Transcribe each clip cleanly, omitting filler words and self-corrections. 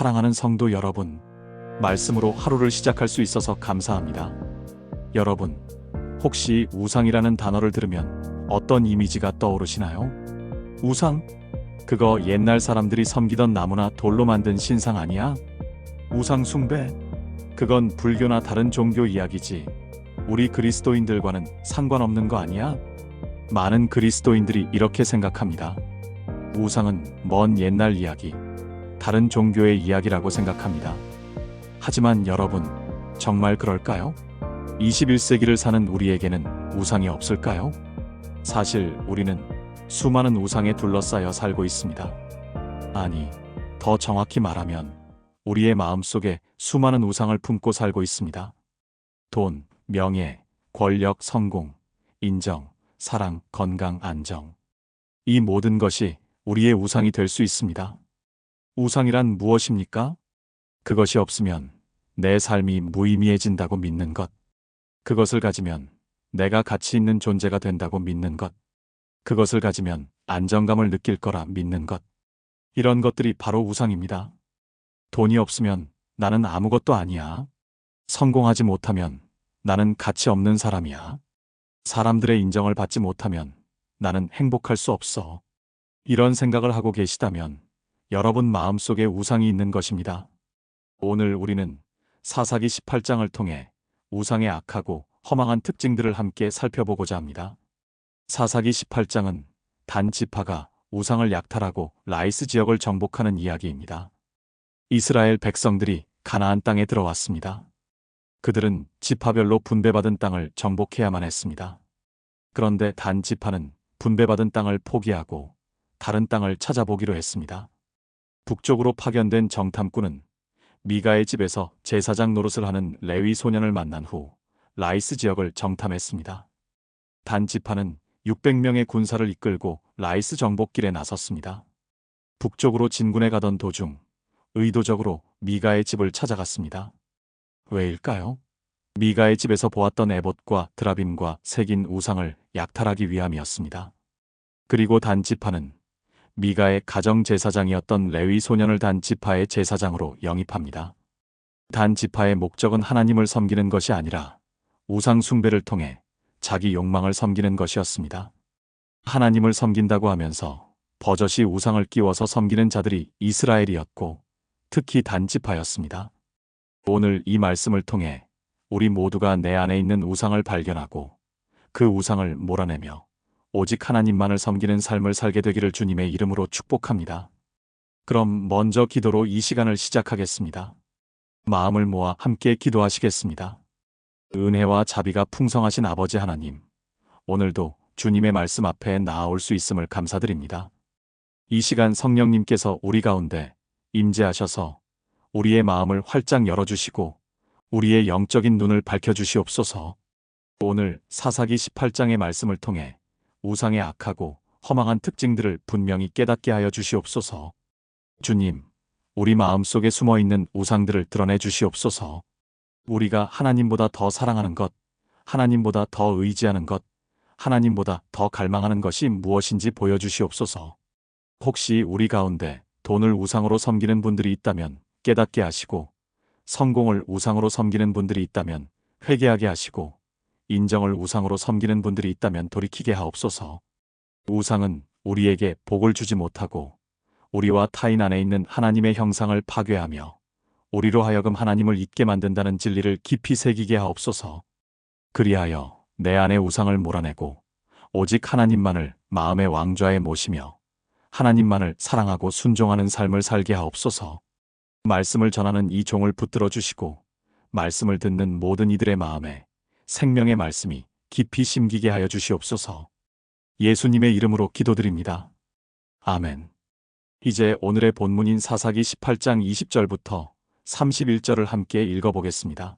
사랑하는 성도 여러분, 말씀으로 하루를 시작할 수 있어서 감사합니다. 여러분, 혹시 우상이라는 단어를 들으면 어떤 이미지가 떠오르시나요? 우상? 그거 옛날 사람들이 섬기던 나무나 돌로 만든 신상 아니야? 우상 숭배? 그건 불교나 다른 종교 이야기지. 우리 그리스도인들과는 상관없는 거 아니야? 많은 그리스도인들이 이렇게 생각합니다. 우상은 먼 옛날 이야기, 다른 종교의 이야기라고 생각합니다. 하지만 여러분, 정말 그럴까요? 21세기를 사는 우리에게는 우상이 없을까요? 사실 우리는 수많은 우상에 둘러싸여 살고 있습니다. 아니, 더 정확히 말하면 우리의 마음속에 수많은 우상을 품고 살고 있습니다. 돈, 명예, 권력, 성공, 인정, 사랑, 건강, 안정. 이 모든 것이 우리의 우상이 될 수 있습니다. 우상이란 무엇입니까? 그것이 없으면 내 삶이 무의미해진다고 믿는 것. 그것을 가지면 내가 가치 있는 존재가 된다고 믿는 것. 그것을 가지면 안정감을 느낄 거라 믿는 것. 이런 것들이 바로 우상입니다. 돈이 없으면 나는 아무것도 아니야. 성공하지 못하면 나는 가치 없는 사람이야. 사람들의 인정을 받지 못하면 나는 행복할 수 없어. 이런 생각을 하고 계시다면 여러분 마음속에 우상이 있는 것입니다. 오늘 우리는 사사기 18장을 통해 우상의 악하고 허망한 특징들을 함께 살펴보고자 합니다. 사사기 18장은 단 지파가 우상을 약탈하고 라이스 지역을 정복하는 이야기입니다. 이스라엘 백성들이 가나안 땅에 들어왔습니다. 그들은 지파별로 분배받은 땅을 정복해야만 했습니다. 그런데 단 지파는 분배받은 땅을 포기하고 다른 땅을 찾아보기로 했습니다. 북쪽으로 파견된 정탐꾼은 미가의 집에서 제사장 노릇을 하는 레위 소년을 만난 후 라이스 지역을 정탐했습니다. 단 지파는 600명의 군사를 이끌고 라이스 정복길에 나섰습니다. 북쪽으로 진군해 가던 도중 의도적으로 미가의 집을 찾아갔습니다. 왜일까요? 미가의 집에서 보았던 에봇과 드라빔과 새긴 우상을 약탈하기 위함이었습니다. 그리고 단 지파는 미가의 가정 제사장이었던 레위 소년을 단 지파의 제사장으로 영입합니다. 단 지파의 목적은 하나님을 섬기는 것이 아니라 우상 숭배를 통해 자기 욕망을 섬기는 것이었습니다. 하나님을 섬긴다고 하면서 버젓이 우상을 끼워서 섬기는 자들이 이스라엘이었고 특히 단 지파였습니다. 오늘 이 말씀을 통해 우리 모두가 내 안에 있는 우상을 발견하고 그 우상을 몰아내며 오직 하나님만을 섬기는 삶을 살게 되기를 주님의 이름으로 축복합니다. 그럼 먼저 기도로 이 시간을 시작하겠습니다. 마음을 모아 함께 기도하시겠습니다. 은혜와 자비가 풍성하신 아버지 하나님, 오늘도 주님의 말씀 앞에 나아올 수 있음을 감사드립니다. 이 시간 성령님께서 우리 가운데 임재하셔서 우리의 마음을 활짝 열어주시고 우리의 영적인 눈을 밝혀주시옵소서. 오늘 사사기 18장의 말씀을 통해 우상의 악하고 허망한 특징들을 분명히 깨닫게 하여 주시옵소서. 주님, 우리 마음속에 숨어있는 우상들을 드러내 주시옵소서. 우리가 하나님보다 더 사랑하는 것, 하나님보다 더 의지하는 것, 하나님보다 더 갈망하는 것이 무엇인지 보여주시옵소서. 혹시 우리 가운데 돈을 우상으로 섬기는 분들이 있다면 깨닫게 하시고, 성공을 우상으로 섬기는 분들이 있다면 회개하게 하시고, 인정을 우상으로 섬기는 분들이 있다면 돌이키게 하옵소서. 우상은 우리에게 복을 주지 못하고 우리와 타인 안에 있는 하나님의 형상을 파괴하며 우리로 하여금 하나님을 잊게 만든다는 진리를 깊이 새기게 하옵소서. 그리하여 내 안의 우상을 몰아내고 오직 하나님만을 마음의 왕좌에 모시며 하나님만을 사랑하고 순종하는 삶을 살게 하옵소서. 말씀을 전하는 이 종을 붙들어 주시고 말씀을 듣는 모든 이들의 마음에 생명의 말씀이 깊이 심기게 하여 주시옵소서. 예수님의 이름으로 기도드립니다. 아멘. 이제 오늘의 본문인 사사기 18장 20절부터 31절을 함께 읽어보겠습니다.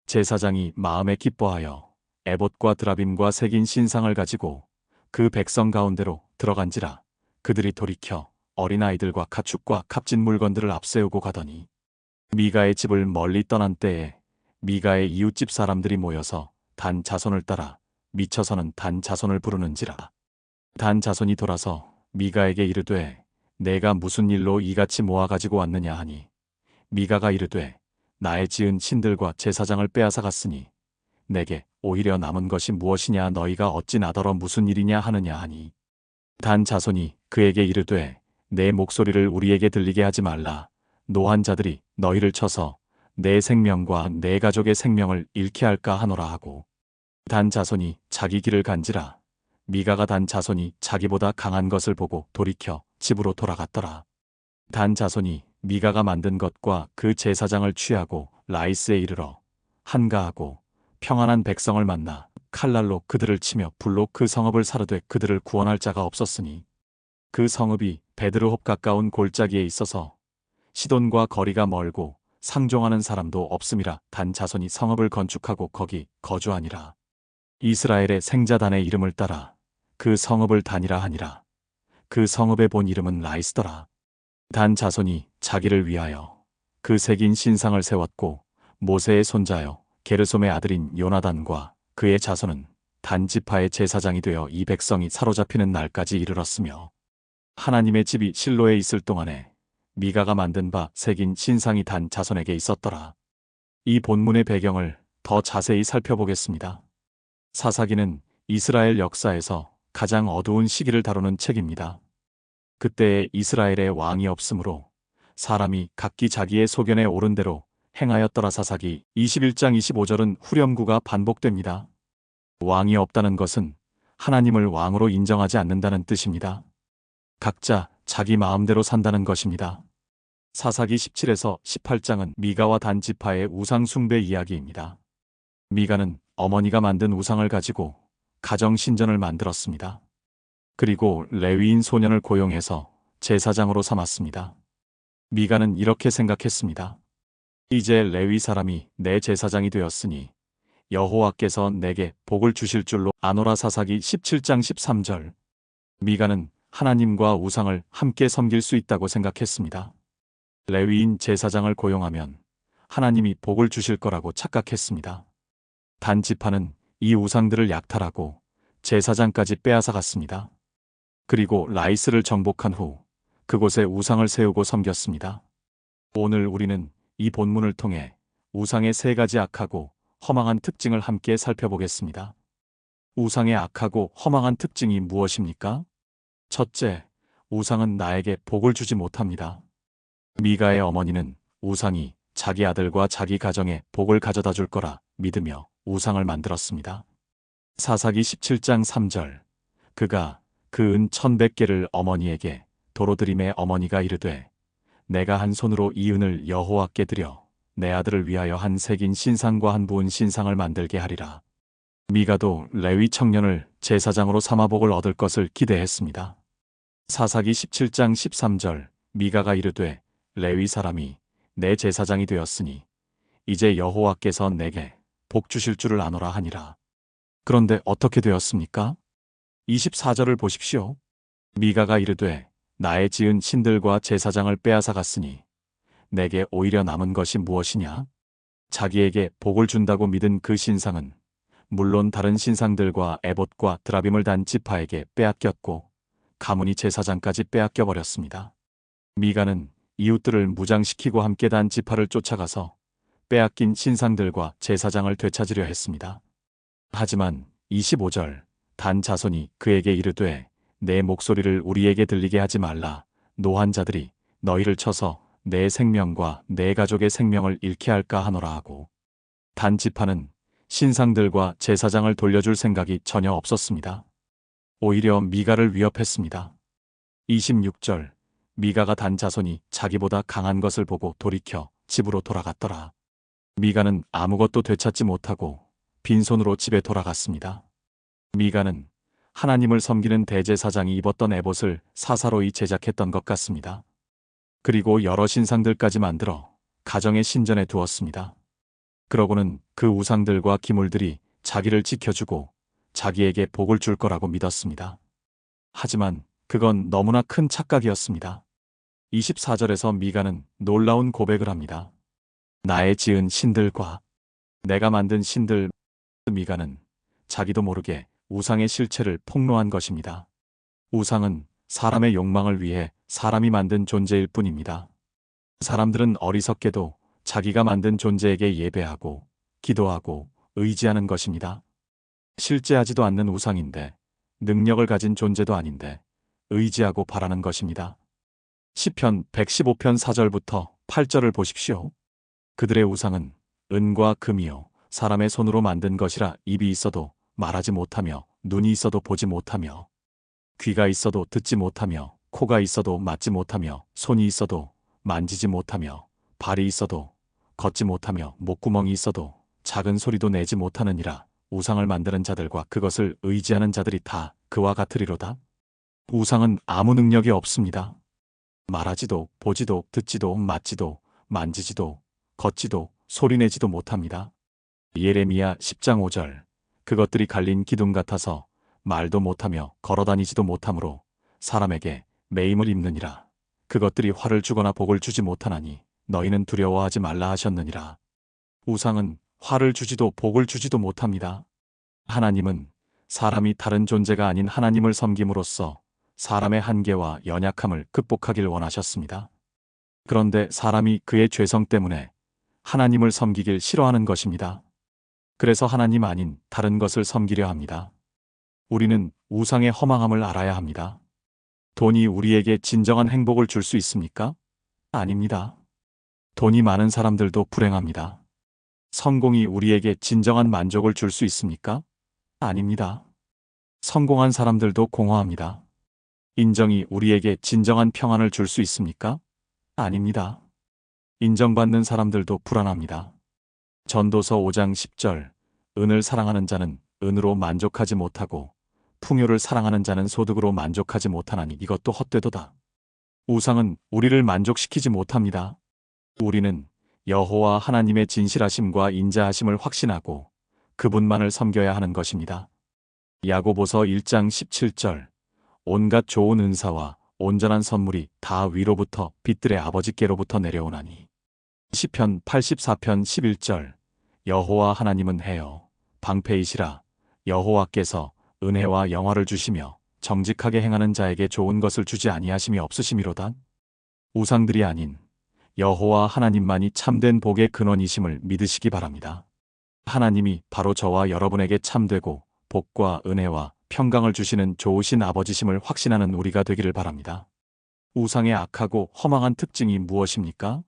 제사장이 마음에 기뻐하여 에봇과 드라빔과 새긴 신상을 가지고 그 백성 가운데로 들어간지라 그들이 돌이켜 어린아이들과 가축과 값진 물건들을 앞세우고 가더니 미가의 집을 멀리 떠난 때에 미가의 이웃집 사람들이 모여서 단 자손을 따라 미쳐서는 단 자손을 부르는지라. 단 자손이 돌아서 미가에게 이르되 내가 무슨 일로 이같이 모아 가지고 왔느냐 하니 미가가 이르되 나의 지은 신들과 제사장을 빼앗아 갔으니 내게 오히려 남은 것이 무엇이냐 너희가 어찌 나더러 무슨 일이냐 하느냐 하니 단 자손이 그에게 이르되 내 목소리를 우리에게 들리게 하지 말라. 노한 자들이 너희를 쳐서 내 생명과 내 가족의 생명을 잃게 할까 하노라 하고 단 자손이 자기 길을 간지라. 미가가 단 자손이 자기보다 강한 것을 보고 돌이켜 집으로 돌아갔더라. 단 자손이 미가가 만든 것과 그 제사장을 취하고 라이스에 이르러 한가하고 평안한 백성을 만나 칼날로 그들을 치며 불로 그 성읍을 사르되 그들을 구원할 자가 없었으니 그 성읍이 베드르홉 가까운 골짜기에 있어서 시돈과 거리가 멀고 상종하는 사람도 없음이라. 단 자손이 성읍을 건축하고 거기 거주하니라. 이스라엘의 생자단의 이름을 따라 그 성읍을 단이라 하니라. 그 성읍의 본 이름은 라이스더라. 단 자손이 자기를 위하여 그 새긴 신상을 세웠고 모세의 손자여 게르솜의 아들인 요나단과 그의 자손은 단 지파의 제사장이 되어 이 백성이 사로잡히는 날까지 이르렀으며 하나님의 집이 실로에 있을 동안에 미가가 만든 바 새긴 신상이 단 자손에게 있었더라. 이 본문의 배경을 더 자세히 살펴보겠습니다. 사사기는 이스라엘 역사에서 가장 어두운 시기를 다루는 책입니다. 그때에 이스라엘에 왕이 없으므로 사람이 각기 자기의 소견에 옳은 대로 행하였더라. 사사기 21장 25절은 후렴구가 반복됩니다. 왕이 없다는 것은 하나님을 왕으로 인정하지 않는다는 뜻입니다. 각자 자기 마음대로 산다는 것입니다. 사사기 17에서 18장은 미가와 단 지파의 우상 숭배 이야기입니다. 미가는 어머니가 만든 우상을 가지고 가정 신전을 만들었습니다. 그리고 레위인 소년을 고용해서 제사장으로 삼았습니다. 미가는 이렇게 생각했습니다. 이제 레위 사람이 내 제사장이 되었으니 여호와께서 내게 복을 주실 줄로 아노라. 사사기 17장 13절. 미가는 하나님과 우상을 함께 섬길 수 있다고 생각했습니다. 레위인 제사장을 고용하면 하나님이 복을 주실 거라고 착각했습니다. 단 지파는 이 우상들을 약탈하고 제사장까지 빼앗아 갔습니다. 그리고 라이스를 정복한 후 그곳에 우상을 세우고 섬겼습니다. 오늘 우리는 이 본문을 통해 우상의 세 가지 악하고 허망한 특징을 함께 살펴보겠습니다. 우상의 악하고 허망한 특징이 무엇입니까? 첫째, 우상은 나에게 복을 주지 못합니다. 미가의 어머니는 우상이 자기 아들과 자기 가정에 복을 가져다 줄 거라 믿으며 우상을 만들었습니다. 사사기 17장 3절. 그가 그 은 1,100개를 어머니에게 도로 드림에 어머니가 이르되 내가 한 손으로 이 은을 여호와께 드려 내 아들을 위하여 한 새긴 신상과 한 부은 신상을 만들게 하리라. 미가도 레위 청년을 제사장으로 삼아 복을 얻을 것을 기대했습니다. 사사기 17장 13절. 미가가 이르되 레위 사람이 내 제사장이 되었으니 이제 여호와께서 내게 복 주실 줄을 아노라 하니라. 그런데 어떻게 되었습니까? 24절을 보십시오. 미가가 이르되 나의 지은 신들과 제사장을 빼앗아 갔으니 내게 오히려 남은 것이 무엇이냐? 자기에게 복을 준다고 믿은 그 신상은 물론 다른 신상들과 에봇과 드라빔을 단 지파에게 빼앗겼고 가문이 제사장까지 빼앗겨 버렸습니다. 미가는 이웃들을 무장시키고 함께 단 지파를 쫓아가서 빼앗긴 신상들과 제사장을 되찾으려 했습니다. 하지만 25절. 단 자손이 그에게 이르되 내 목소리를 우리에게 들리게 하지 말라. 노한 자들이 너희를 쳐서 내 생명과 내 가족의 생명을 잃게 할까 하노라 하고 단 지파는 신상들과 제사장을 돌려줄 생각이 전혀 없었습니다. 오히려 미가를 위협했습니다. 26절. 미가가 단 자손이 자기보다 강한 것을 보고 돌이켜 집으로 돌아갔더라. 미가는 아무것도 되찾지 못하고 빈손으로 집에 돌아갔습니다. 미가는 하나님을 섬기는 대제사장이 입었던 에봇을 사사로이 제작했던 것 같습니다. 그리고 여러 신상들까지 만들어 가정의 신전에 두었습니다. 그러고는 그 우상들과 기물들이 자기를 지켜주고 자기에게 복을 줄 거라고 믿었습니다. 하지만 그건 너무나 큰 착각이었습니다. 24절에서 미가는 놀라운 고백을 합니다. 나의 지은 신들과 내가 만든 신들. 미가는 자기도 모르게 우상의 실체를 폭로한 것입니다. 우상은 사람의 욕망을 위해 사람이 만든 존재일 뿐입니다. 사람들은 어리석게도 자기가 만든 존재에게 예배하고 기도하고 의지하는 것입니다. 실제하지도 않는 우상인데, 능력을 가진 존재도 아닌데 의지하고 바라는 것입니다. 시편 115편 4절부터 8절을 보십시오. 그들의 우상은 은과 금이요 사람의 손으로 만든 것이라 입이 있어도 말하지 못하며 눈이 있어도 보지 못하며 귀가 있어도 듣지 못하며 코가 있어도 맞지 못하며 손이 있어도 만지지 못하며 발이 있어도 걷지 못하며 목구멍이 있어도 작은 소리도 내지 못하느니라. 우상을 만드는 자들과 그것을 의지하는 자들이 다 그와 같으리로다. 우상은 아무 능력이 없습니다. 말하지도 보지도 듣지도 맞지도 만지지도 걷지도 소리내지도 못합니다. 예레미야 10장 5절. 그것들이 갈린 기둥 같아서 말도 못하며 걸어다니지도 못하므로 사람에게 매임을 입느니라. 그것들이 화를 주거나 복을 주지 못하나니 너희는 두려워하지 말라 하셨느니라. 우상은 화를 주지도 복을 주지도 못합니다. 하나님은 사람이 다른 존재가 아닌 하나님을 섬김으로써 사람의 한계와 연약함을 극복하길 원하셨습니다. 그런데 사람이 그의 죄성 때문에 하나님을 섬기길 싫어하는 것입니다. 그래서 하나님 아닌 다른 것을 섬기려 합니다. 우리는 우상의 허망함을 알아야 합니다. 돈이 우리에게 진정한 행복을 줄 수 있습니까? 아닙니다. 돈이 많은 사람들도 불행합니다. 성공이 우리에게 진정한 만족을 줄 수 있습니까? 아닙니다. 성공한 사람들도 공허합니다. 인정이 우리에게 진정한 평안을 줄 수 있습니까? 아닙니다. 인정받는 사람들도 불안합니다. 전도서 5장 10절. 은을 사랑하는 자는 은으로 만족하지 못하고 풍요를 사랑하는 자는 소득으로 만족하지 못하나니 이것도 헛되도다. 우상은 우리를 만족시키지 못합니다. 우리는 여호와 하나님의 진실하심과 인자하심을 확신하고 그분만을 섬겨야 하는 것입니다. 야고보서 1장 17절. 온갖 좋은 은사와 온전한 선물이 다 위로부터 빛들의 아버지께로부터 내려오나니. 시편 84편 11절. 여호와 하나님은 해요 방패이시라. 여호와께서 은혜와 영화를 주시며 정직하게 행하는 자에게 좋은 것을 주지 아니하심이 없으심이로다. 우상들이 아닌 여호와 하나님만이 참된 복의 근원이심을 믿으시기 바랍니다. 하나님이 바로 저와 여러분에게 참되고 복과 은혜와 평강을 주시는 좋으신 아버지심을 확신하는 우리가 되기를 바랍니다. 우상의 악하고 허망한 특징이 무엇입니까?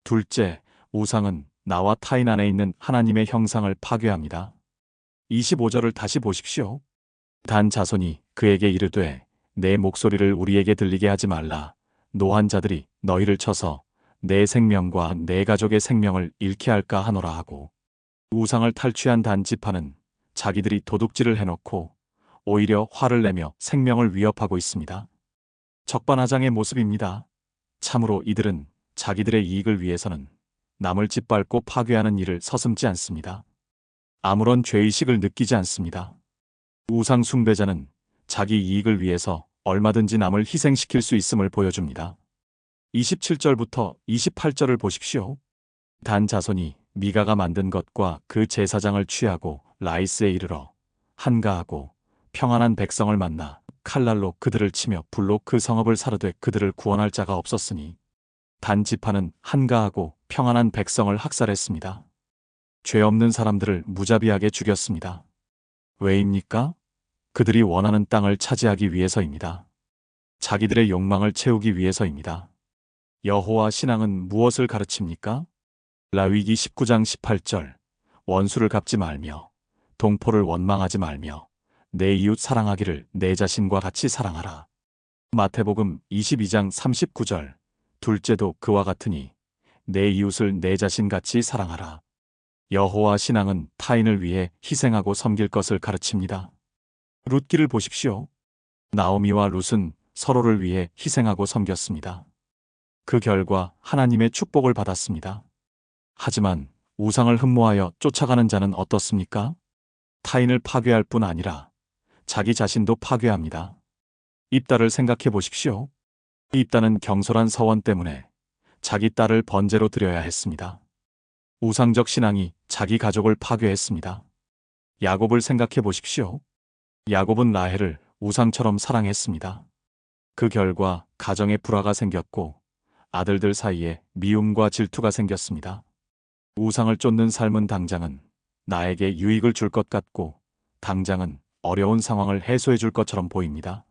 둘째, 우상은 나와 타인 안에 있는 하나님의 형상을 파괴합니다. 25절을 다시 보십시오. 단 자손이 그에게 이르되 내 목소리를 우리에게 들리게 하지 말라. 노한 자들이 너희를 쳐서 내 생명과 내 가족의 생명을 잃게 할까 하노라 하고. 우상을 탈취한 단 지파는 자기들이 도둑질을 해놓고 오히려 화를 내며 생명을 위협하고 있습니다. 적반하장의 모습입니다. 참으로 이들은 자기들의 이익을 위해서는 남을 짓밟고 파괴하는 일을 서슴지 않습니다. 아무런 죄의식을 느끼지 않습니다. 우상 숭배자는 자기 이익을 위해서 얼마든지 남을 희생시킬 수 있음을 보여줍니다. 27절부터 28절을 보십시오. 단 자손이 미가가 만든 것과 그 제사장을 취하고 라이스에 이르러 한가하고 평안한 백성을 만나 칼날로 그들을 치며 불로 그 성읍을 사르되 그들을 구원할 자가 없었으니. 단 지파는 한가하고 평안한 백성을 학살했습니다. 죄 없는 사람들을 무자비하게 죽였습니다. 왜입니까? 그들이 원하는 땅을 차지하기 위해서입니다. 자기들의 욕망을 채우기 위해서입니다. 여호와 신앙은 무엇을 가르칩니까? 라위기 19장 18절. 원수를 갚지 말며 동포를 원망하지 말며 내 이웃 사랑하기를 내 자신과 같이 사랑하라. 마태복음 22장 39절. 둘째도 그와 같으니 내 이웃을 내 자신같이 사랑하라. 여호와 신앙은 타인을 위해 희생하고 섬길 것을 가르칩니다. 룻기를 보십시오. 나오미와 룻은 서로를 위해 희생하고 섬겼습니다. 그 결과 하나님의 축복을 받았습니다. 하지만 우상을 흠모하여 쫓아가는 자는 어떻습니까? 타인을 파괴할 뿐 아니라 자기 자신도 파괴합니다. 입다를 생각해 보십시오. 입다는 경솔한 서원 때문에 자기 딸을 번제로 드려야 했습니다. 우상적 신앙이 자기 가족을 파괴했습니다. 야곱을 생각해 보십시오. 야곱은 라헬을 우상처럼 사랑했습니다. 그 결과 가정에 불화가 생겼고 아들들 사이에 미움과 질투가 생겼습니다. 우상을 쫓는 삶은 당장은 나에게 유익을 줄 것 같고 당장은 어려운 상황을 해소해 줄 것처럼 보입니다.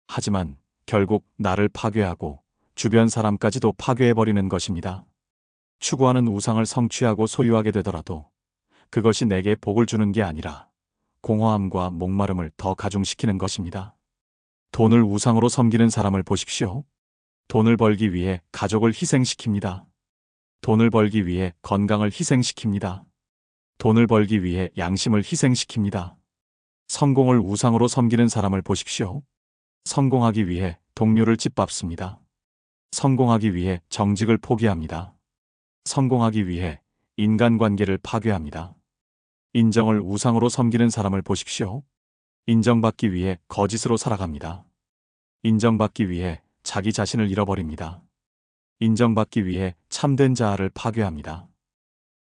하지만 결국 나를 파괴하고 주변 사람까지도 파괴해버리는 것입니다. 추구하는 우상을 성취하고 소유하게 되더라도 그것이 내게 복을 주는 게 아니라 공허함과 목마름을 더 가중시키는 것입니다. 돈을 우상으로 섬기는 사람을 보십시오. 돈을 벌기 위해 가족을 희생시킵니다. 돈을 벌기 위해 건강을 희생시킵니다. 돈을 벌기 위해 양심을 희생시킵니다. 성공을 우상으로 섬기는 사람을 보십시오. 성공하기 위해 동료를 짓밟습니다. 성공하기 위해 정직을 포기합니다. 성공하기 위해 인간관계를 파괴합니다. 인정을 우상으로 섬기는 사람을 보십시오. 인정받기 위해 거짓으로 살아갑니다. 인정받기 위해 자기 자신을 잃어버립니다. 인정받기 위해 참된 자아를 파괴합니다.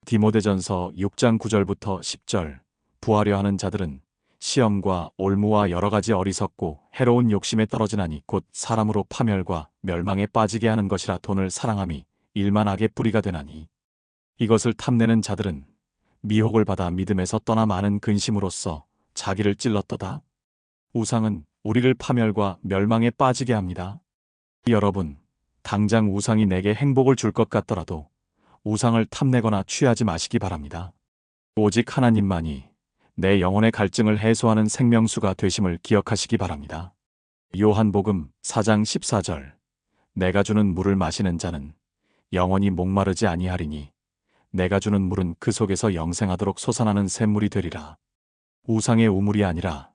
디모데전서 6장 9절부터 10절. 부하려 하는 자들은 시험과 올무와 여러 가지 어리석고 해로운 욕심에 떨어지나니 곧 사람으로 파멸과 멸망에 빠지게 하는 것이라. 돈을 사랑함이 일만 악의 뿌리가 되나니 이것을 탐내는 자들은 미혹을 받아 믿음에서 떠나 많은 근심으로써 자기를 찔렀도다. 우상은 우리를 파멸과 멸망에 빠지게 합니다. 여러분, 당장 우상이 내게 행복을 줄 것 같더라도 우상을 탐내거나 취하지 마시기 바랍니다. 오직 하나님만이 내 영혼의 갈증을 해소하는 생명수가 되심을 기억하시기 바랍니다. 요한복음 4장 14절. 내가 주는 물을 마시는 자는 영원히 목마르지 아니하리니 내가 주는 물은 그 속에서 영생하도록 솟아나는 샘물이 되리라. 우상의 우물이 아니라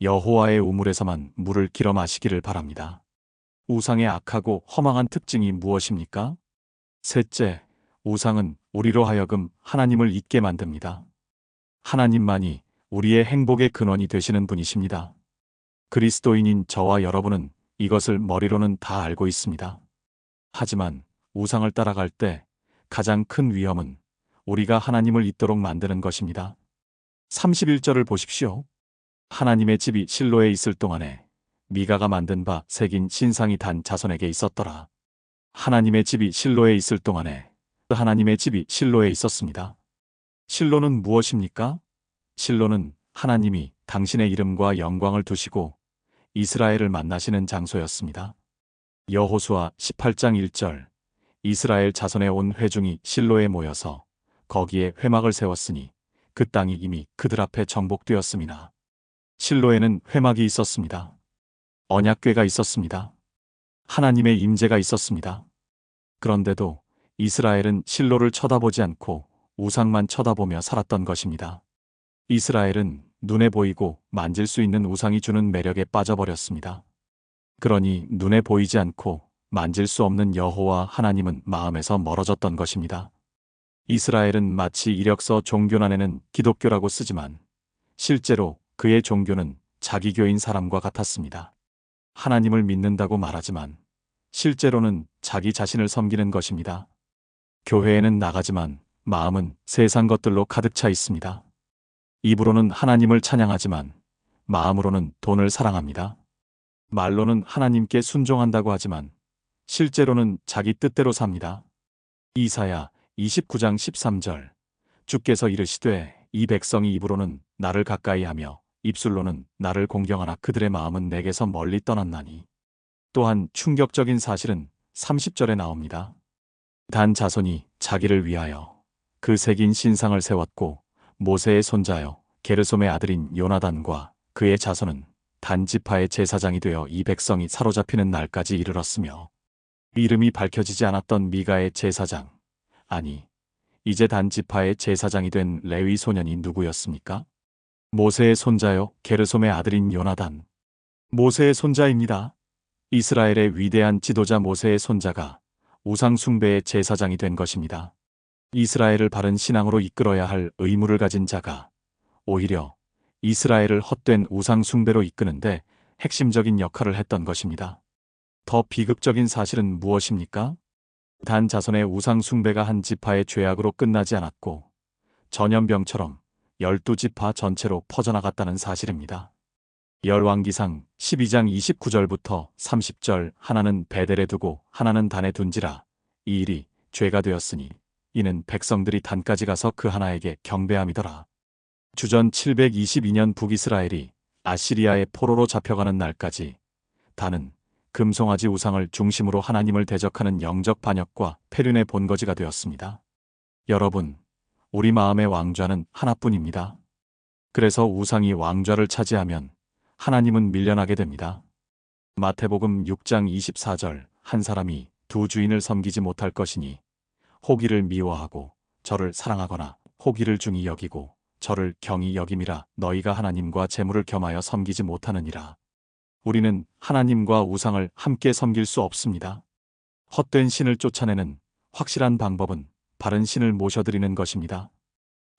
여호와의 우물에서만 물을 길어 마시기를 바랍니다. 우상의 악하고 허망한 특징이 무엇입니까? 셋째, 우상은 우리로 하여금 하나님을 잊게 만듭니다. 하나님만이 우리의 행복의 근원이 되시는 분이십니다. 그리스도인인 저와 여러분은 이것을 머리로는 다 알고 있습니다. 하지만 우상을 따라갈 때 가장 큰 위험은 우리가 하나님을 잊도록 만드는 것입니다. 31절을 보십시오. 하나님의 집이 실로에 있을 동안에 미가가 만든 바 새긴 신상이 단 자손에게 있었더라. 하나님의 집이 실로에 있을 동안에 하나님의 집이 실로에 있었습니다. 실로는 무엇입니까? 실로는 하나님이 당신의 이름과 영광을 두시고 이스라엘을 만나시는 장소였습니다. 여호수아 18장 1절. 이스라엘 자손의 온 회중이 실로에 모여서 거기에 회막을 세웠으니 그 땅이 이미 그들 앞에 정복되었음이나. 실로에는 회막이 있었습니다. 언약궤가 있었습니다. 하나님의 임재가 있었습니다. 그런데도 이스라엘은 실로를 쳐다보지 않고 우상만 쳐다보며 살았던 것입니다. 이스라엘은 눈에 보이고 만질 수 있는 우상이 주는 매력에 빠져버렸습니다. 그러니 눈에 보이지 않고 만질 수 없는 여호와 하나님은 마음에서 멀어졌던 것입니다. 이스라엘은 마치 이력서 종교란에는 기독교라고 쓰지만 실제로 그의 종교는 자기 교인 사람과 같았습니다. 하나님을 믿는다고 말하지만 실제로는 자기 자신을 섬기는 것입니다. 교회에는 나가지만 마음은 세상 것들로 가득 차 있습니다. 입으로는 하나님을 찬양하지만 마음으로는 돈을 사랑합니다. 말로는 하나님께 순종한다고 하지만 실제로는 자기 뜻대로 삽니다. 이사야 29장 13절. 주께서 이르시되 이 백성이 입으로는 나를 가까이하며 입술로는 나를 공경하나 그들의 마음은 내게서 멀리 떠났나니. 또한 충격적인 사실은 30절에 나옵니다. 단 자손이 자기를 위하여 그 새긴 신상을 세웠고 모세의 손자여 게르솜의 아들인 요나단과 그의 자손은 단 지파의 제사장이 되어 이 백성이 사로잡히는 날까지 이르렀으며. 이름이 밝혀지지 않았던 미가의 제사장, 아니 이제 단 지파의 제사장이 된 레위 소년이 누구였습니까? 모세의 손자요 게르솜의 아들인 요나단. 모세의 손자입니다. 이스라엘의 위대한 지도자 모세의 손자가 우상 숭배의 제사장이 된 것입니다. 이스라엘을 바른 신앙으로 이끌어야 할 의무를 가진 자가 오히려 이스라엘을 헛된 우상 숭배로 이끄는데 핵심적인 역할을 했던 것입니다. 더 비극적인 사실은 무엇입니까? 단 자손의 우상 숭배가 한 지파의 죄악으로 끝나지 않았고 전염병처럼 12지파 전체로 퍼져나갔다는 사실입니다. 열왕기상 12장 29절부터 30절. 하나는 베델에 두고 하나는 단에 둔지라. 이 일이 죄가 되었으니 이는 백성들이 단까지 가서 그 하나에게 경배함이더라. 주전 722년 북이스라엘이 아시리아의 포로로 잡혀가는 날까지 단은 금송아지 우상을 중심으로 하나님을 대적하는 영적 반역과 폐륜의 본거지가 되었습니다. 여러분, 우리 마음의 왕좌는 하나뿐입니다. 그래서 우상이 왕좌를 차지하면 하나님은 밀려나게 됩니다. 마태복음 6장 24절. 한 사람이 두 주인을 섬기지 못할 것이니 호기를 미워하고 저를 사랑하거나 호기를 중히 여기고 저를 경히 여김이라. 너희가 하나님과 재물을 겸하여 섬기지 못하느니라. 우리는 하나님과 우상을 함께 섬길 수 없습니다. 헛된 신을 쫓아내는 확실한 방법은 바른 신을 모셔드리는 것입니다.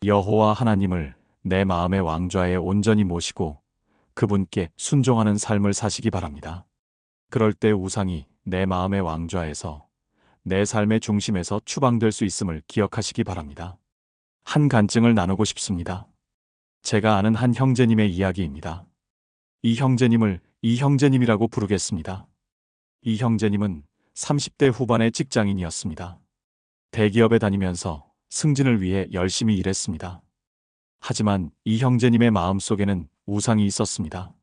여호와 하나님을 내 마음의 왕좌에 온전히 모시고 그분께 순종하는 삶을 사시기 바랍니다. 그럴 때 우상이 내 마음의 왕좌에서 내 삶의 중심에서 추방될 수 있음을 기억하시기 바랍니다. 한 간증을 나누고 싶습니다. 제가 아는 한 형제님의 이야기입니다. 이 형제님을 이 형제님이라고 부르겠습니다. 이 형제님은 30대 후반의 직장인이었습니다. 대기업에 다니면서 승진을 위해 열심히 일했습니다. 하지만 이 형제님의 마음속에는 우상이 있었습니다.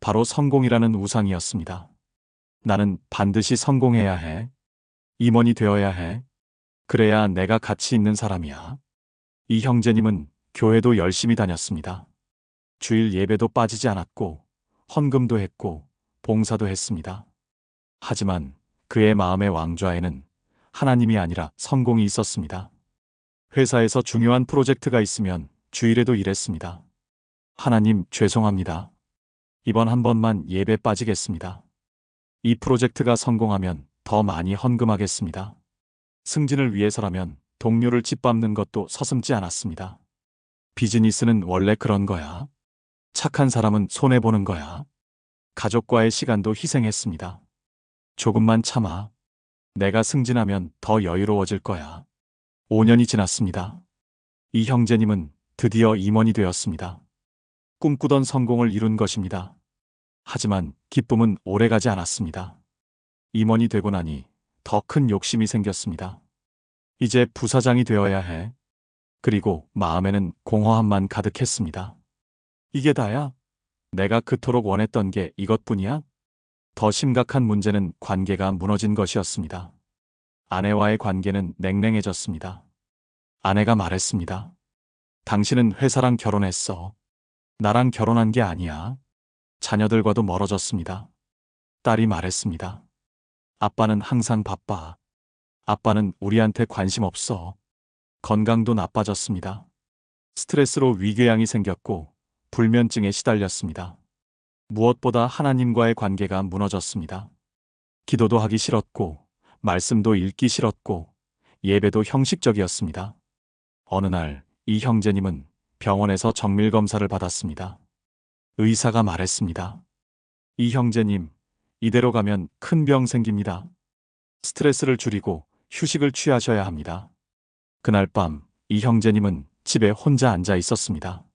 바로 성공이라는 우상이었습니다. 나는 반드시 성공해야 해. 임원이 되어야 해. 그래야 내가 가치 있는 사람이야. 이 형제님은 교회도 열심히 다녔습니다. 주일 예배도 빠지지 않았고 헌금도 했고 봉사도 했습니다. 하지만 그의 마음의 왕좌에는 하나님이 아니라 성공이 있었습니다. 회사에서 중요한 프로젝트가 있으면 주일에도 일했습니다. 하나님, 죄송합니다. 이번 한 번만 예배 빠지겠습니다. 이 프로젝트가 성공하면 더 많이 헌금하겠습니다. 승진을 위해서라면 동료를 짓밟는 것도 서슴지 않았습니다. 비즈니스는 원래 그런 거야. 착한 사람은 손해보는 거야. 가족과의 시간도 희생했습니다. 조금만 참아. 내가 승진하면 더 여유로워질 거야. 5년이 지났습니다. 이 형제님은 드디어 임원이 되었습니다. 꿈꾸던 성공을 이룬 것입니다. 하지만 기쁨은 오래가지 않았습니다. 임원이 되고 나니 더 큰 욕심이 생겼습니다. 이제 부사장이 되어야 해. 그리고 마음에는 공허함만 가득했습니다. 이게 다야? 내가 그토록 원했던 게 이것뿐이야? 더 심각한 문제는 관계가 무너진 것이었습니다. 아내와의 관계는 냉랭해졌습니다. 아내가 말했습니다. 당신은 회사랑 결혼했어. 나랑 결혼한 게 아니야. 자녀들과도 멀어졌습니다. 딸이 말했습니다. 아빠는 항상 바빠. 아빠는 우리한테 관심 없어. 건강도 나빠졌습니다. 스트레스로 위궤양이 생겼고 불면증에 시달렸습니다. 무엇보다 하나님과의 관계가 무너졌습니다. 기도도 하기 싫었고 말씀도 읽기 싫었고 예배도 형식적이었습니다. 어느 날 이 형제님은 병원에서 정밀검사를 받았습니다. 의사가 말했습니다. 이 형제님, 이대로 가면 큰 병 생깁니다. 스트레스를 줄이고 휴식을 취하셔야 합니다. 그날 밤 이 형제님은 집에 혼자 앉아 있었습니다.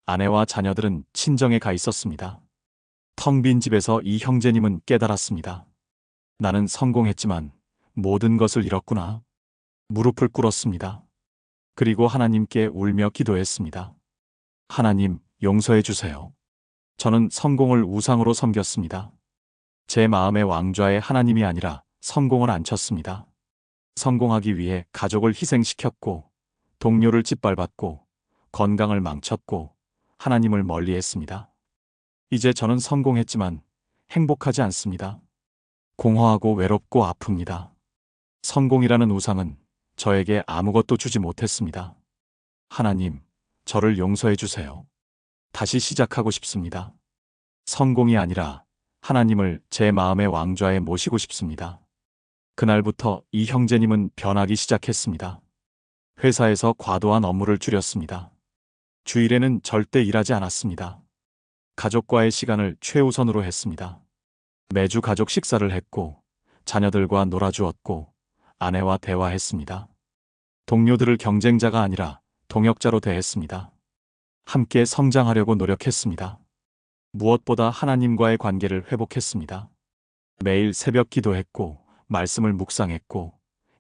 아내와 자녀들은 친정에 가 있었습니다. 텅 빈 집에서 이 형제님은 깨달았습니다. 나는 성공했지만 모든 것을 잃었구나. 무릎을 꿇었습니다. 그리고 하나님께 울며 기도했습니다. 하나님, 용서해 주세요. 저는 성공을 우상으로 섬겼습니다. 제 마음의 왕좌에 하나님이 아니라 성공을 앉혔습니다. 성공하기 위해 가족을 희생시켰고 동료를 짓밟았고 건강을 망쳤고 하나님을 멀리했습니다. 이제 저는 성공했지만 행복하지 않습니다. 공허하고 외롭고 아픕니다. 성공이라는 우상은 저에게 아무것도 주지 못했습니다. 하나님, 저를 용서해 주세요. 다시 시작하고 싶습니다. 성공이 아니라 하나님을 제 마음의 왕좌에 모시고 싶습니다. 그날부터 이 형제님은 변하기 시작했습니다. 회사에서 과도한 업무를 줄였습니다. 주일에는 절대 일하지 않았습니다. 가족과의 시간을 최우선으로 했습니다. 매주 가족 식사를 했고 자녀들과 놀아주었고 아내와 대화했습니다. 동료들을 경쟁자가 아니라 동역자로 대했습니다. 함께 성장하려고 노력했습니다. 무엇보다 하나님과의 관계를 회복했습니다. 매일 새벽 기도했고, 말씀을 묵상했고,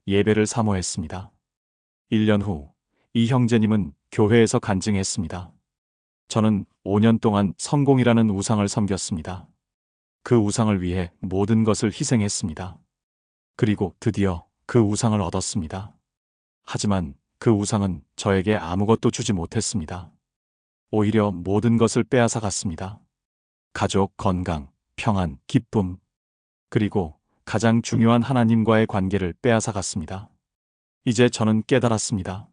예배를 사모했습니다. 1년 후, 이 형제님은 교회에서 간증했습니다. 저는 5년 동안 성공이라는 우상을 섬겼습니다. 그 우상을 위해 모든 것을 희생했습니다. 그리고 드디어 그 우상을 얻었습니다. 하지만 그 우상은 저에게 아무것도 주지 못했습니다. 오히려 모든 것을 빼앗아 갔습니다. 가족, 건강, 평안, 기쁨, 그리고 가장 중요한 하나님과의 관계를 빼앗아 갔습니다. 이제 저는 깨달았습니다.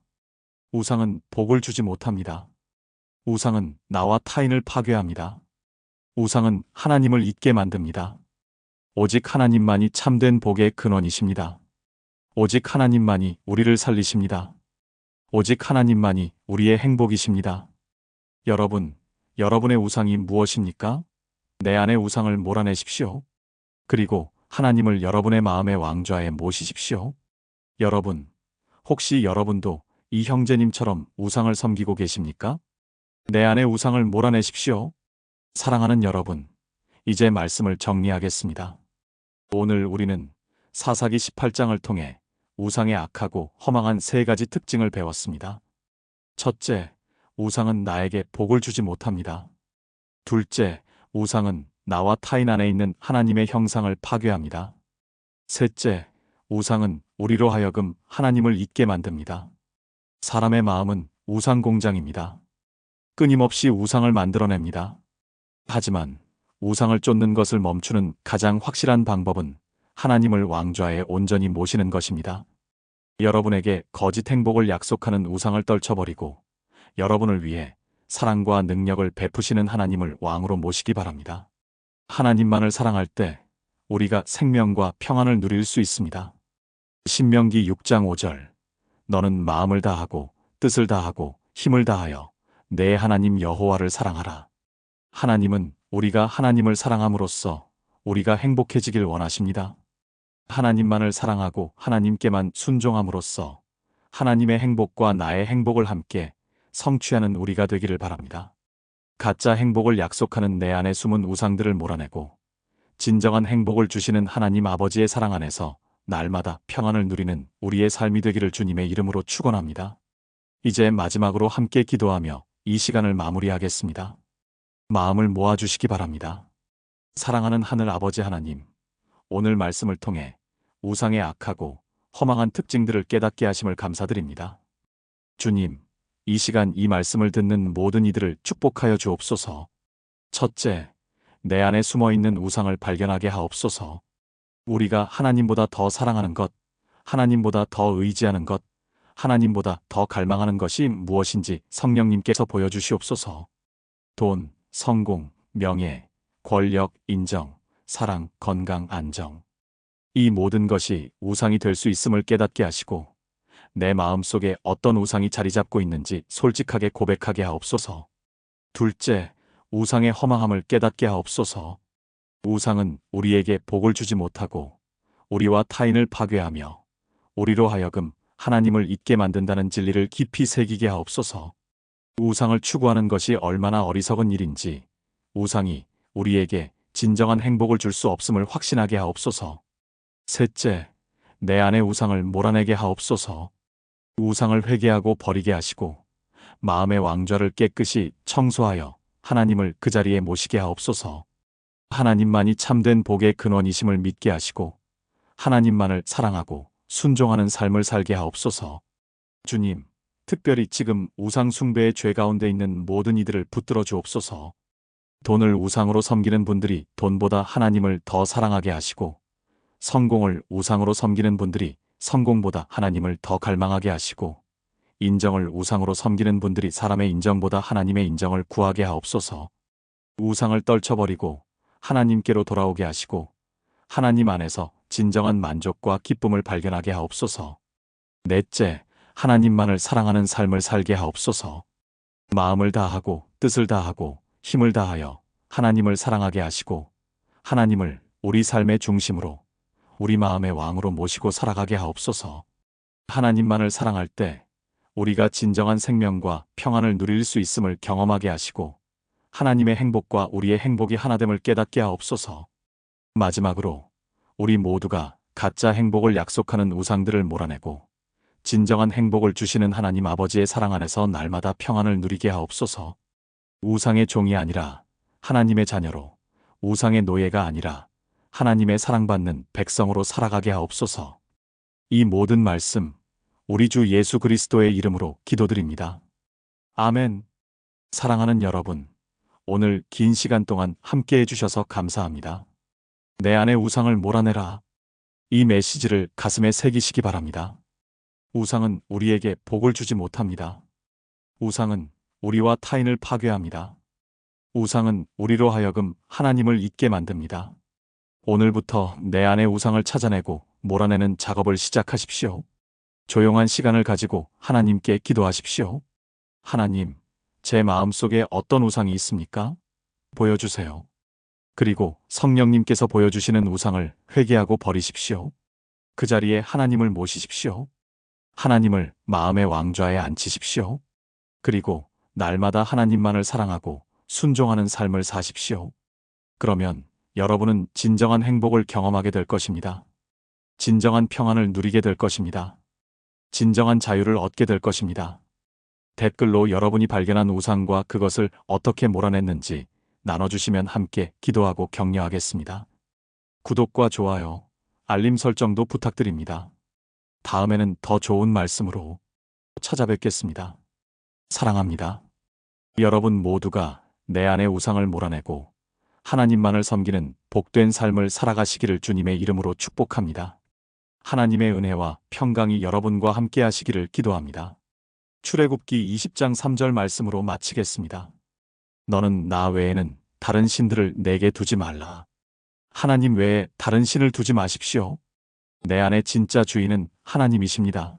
우상은 복을 주지 못합니다. 우상은 나와 타인을 파괴합니다. 우상은 하나님을 잊게 만듭니다. 오직 하나님만이 참된 복의 근원이십니다. 오직 하나님만이 우리를 살리십니다. 오직 하나님만이 우리의 행복이십니다. 여러분, 여러분의 우상이 무엇입니까? 내 안의 우상을 몰아내십시오. 그리고 하나님을 여러분의 마음의 왕좌에 모시십시오. 여러분, 혹시 여러분도 이 형제님처럼 우상을 섬기고 계십니까? 내 안의 우상을 몰아내십시오. 사랑하는 여러분, 이제 말씀을 정리하겠습니다. 오늘 우리는 사사기 18장을 통해 우상의 악하고 허망한 세 가지 특징을 배웠습니다. 첫째, 우상은 나에게 복을 주지 못합니다. 둘째, 우상은 나와 타인 안에 있는 하나님의 형상을 파괴합니다. 셋째, 우상은 우리로 하여금 하나님을 잊게 만듭니다. 사람의 마음은 우상 공장입니다. 끊임없이 우상을 만들어냅니다. 하지만 우상을 쫓는 것을 멈추는 가장 확실한 방법은 하나님을 왕좌에 온전히 모시는 것입니다. 여러분에게 거짓 행복을 약속하는 우상을 떨쳐버리고 여러분을 위해 사랑과 능력을 베푸시는 하나님을 왕으로 모시기 바랍니다. 하나님만을 사랑할 때 우리가 생명과 평안을 누릴 수 있습니다. 신명기 6장 5절. 너는 마음을 다하고 뜻을 다하고 힘을 다하여 내 하나님 여호와를 사랑하라. 하나님은 우리가 하나님을 사랑함으로써 우리가 행복해지길 원하십니다. 하나님만을 사랑하고 하나님께만 순종함으로써 하나님의 행복과 나의 행복을 함께 성취하는 우리가 되기를 바랍니다. 가짜 행복을 약속하는 내 안에 숨은 우상들을 몰아내고 진정한 행복을 주시는 하나님 아버지의 사랑 안에서 날마다 평안을 누리는 우리의 삶이 되기를 주님의 이름으로 축원합니다. 이제 마지막으로 함께 기도하며 이 시간을 마무리하겠습니다. 마음을 모아주시기 바랍니다. 사랑하는 하늘 아버지 하나님, 오늘 말씀을 통해 우상의 악하고 허망한 특징들을 깨닫게 하심을 감사드립니다. 주님, 이 시간 이 말씀을 듣는 모든 이들을 축복하여 주옵소서. 첫째, 내 안에 숨어있는 우상을 발견하게 하옵소서. 우리가 하나님보다 더 사랑하는 것, 하나님보다 더 의지하는 것, 하나님보다 더 갈망하는 것이 무엇인지 성령님께서 보여주시옵소서. 돈, 성공, 명예, 권력, 인정, 사랑, 건강, 안정. 이 모든 것이 우상이 될 수 있음을 깨닫게 하시고 내 마음속에 어떤 우상이 자리 잡고 있는지 솔직하게 고백하게 하옵소서. 둘째, 우상의 허망함을 깨닫게 하옵소서. 우상은 우리에게 복을 주지 못하고 우리와 타인을 파괴하며 우리로 하여금 하나님을 잊게 만든다는 진리를 깊이 새기게 하옵소서. 우상을 추구하는 것이 얼마나 어리석은 일인지 우상이 우리에게 진정한 행복을 줄 수 없음을 확신하게 하옵소서. 셋째, 내 안의 우상을 몰아내게 하옵소서. 우상을 회개하고 버리게 하시고 마음의 왕좌를 깨끗이 청소하여 하나님을 그 자리에 모시게 하옵소서. 하나님만이 참된 복의 근원이심을 믿게 하시고 하나님만을 사랑하고 순종하는 삶을 살게 하옵소서. 주님, 특별히 지금 우상 숭배의 죄 가운데 있는 모든 이들을 붙들어 주옵소서. 돈을 우상으로 섬기는 분들이 돈보다 하나님을 더 사랑하게 하시고 성공을 우상으로 섬기는 분들이 성공보다 하나님을 더 갈망하게 하시고 인정을 우상으로 섬기는 분들이 사람의 인정보다 하나님의 인정을 구하게 하옵소서. 우상을 떨쳐버리고 하나님께로 돌아오게 하시고 하나님 안에서 진정한 만족과 기쁨을 발견하게 하옵소서. 넷째, 하나님만을 사랑하는 삶을 살게 하옵소서. 마음을 다하고 뜻을 다하고 힘을 다하여 하나님을 사랑하게 하시고 하나님을 우리 삶의 중심으로 우리 마음의 왕으로 모시고 살아가게 하옵소서. 하나님만을 사랑할 때 우리가 진정한 생명과 평안을 누릴 수 있음을 경험하게 하시고 하나님의 행복과 우리의 행복이 하나됨을 깨닫게 하옵소서. 마지막으로 우리 모두가 가짜 행복을 약속하는 우상들을 몰아내고 진정한 행복을 주시는 하나님 아버지의 사랑 안에서 날마다 평안을 누리게 하옵소서. 우상의 종이 아니라 하나님의 자녀로, 우상의 노예가 아니라 하나님의 사랑받는 백성으로 살아가게 하옵소서. 이 모든 말씀 우리 주 예수 그리스도의 이름으로 기도드립니다. 아멘. 사랑하는 여러분, 오늘 긴 시간 동안 함께 해주셔서 감사합니다. 내 안의 우상을 몰아내라. 이 메시지를 가슴에 새기시기 바랍니다. 우상은 우리에게 복을 주지 못합니다. 우상은 우리와 타인을 파괴합니다. 우상은 우리로 하여금 하나님을 잊게 만듭니다. 오늘부터 내 안의 우상을 찾아내고 몰아내는 작업을 시작하십시오. 조용한 시간을 가지고 하나님께 기도하십시오. 하나님, 제 마음속에 어떤 우상이 있습니까? 보여주세요. 그리고 성령님께서 보여주시는 우상을 회개하고 버리십시오. 그 자리에 하나님을 모시십시오. 하나님을 마음의 왕좌에 앉히십시오. 그리고 날마다 하나님만을 사랑하고 순종하는 삶을 사십시오. 그러면 여러분은 진정한 행복을 경험하게 될 것입니다. 진정한 평안을 누리게 될 것입니다. 진정한 자유를 얻게 될 것입니다. 댓글로 여러분이 발견한 우상과 그것을 어떻게 몰아냈는지 나눠주시면 함께 기도하고 격려하겠습니다. 구독과 좋아요, 알림 설정도 부탁드립니다. 다음에는 더 좋은 말씀으로 찾아뵙겠습니다. 사랑합니다. 여러분 모두가 내 안의 우상을 몰아내고 하나님만을 섬기는 복된 삶을 살아가시기를 주님의 이름으로 축복합니다. 하나님의 은혜와 평강이 여러분과 함께 하시기를 기도합니다. 출애굽기 20장 3절 말씀으로 마치겠습니다. 너는 나 외에는 다른 신들을 내게 두지 말라. 하나님 외에 다른 신을 두지 마십시오. 내 안의 진짜 주인은 하나님이십니다.